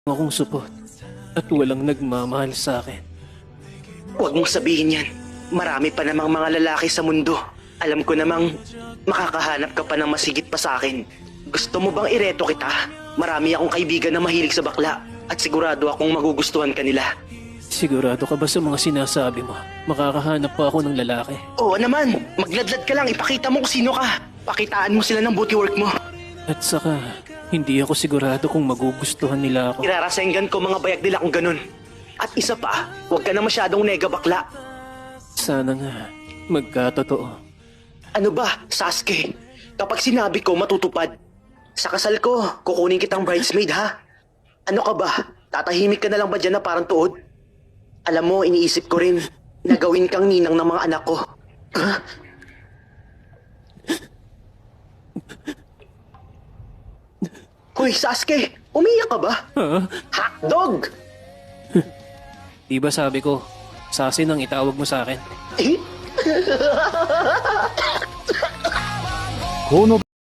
akong supot at walang nagmamahal sa akin. Huwag mong sabihin yan. Marami pa namang mga lalaki sa mundo. Alam ko namang makakahanap ka pa ng masigit pa sa akin. Gusto mo bang ireto kita? Marami akong kaibigan na mahilig sa bakla at sigurado akong magugustuhan ka nila. Sigurado ka ba sa mga sinasabi mo? Makakahanap pa ako ng lalaki. Oo naman, magladlad ka lang, ipakita mo kung sino ka. Pakitaan mo sila ng booty work mo. At saka, hindi ako sigurado kung magugustuhan nila ako. Irarasenggan ko mga bayag nila kung ganun. At isa pa, huwag ka na masyadong nega bakla. Sana nga, magkatotoo. Ano ba, Sasuke? Kapag sinabi ko, matutupad. Sa kasal ko, kukunin kitang bridesmaid ha? Ano ka ba? Tatahimik ka na lang ba dyan na parang tuod? Alam mo, iniisip ko rin na gawin kang ninang ng mga anak ko. Huh? Hoy, Sasuke! Umiyak ka ba? Ha? Hotdog! Di ba sabi ko, sasin ang itawag mo sa akin? Eh? この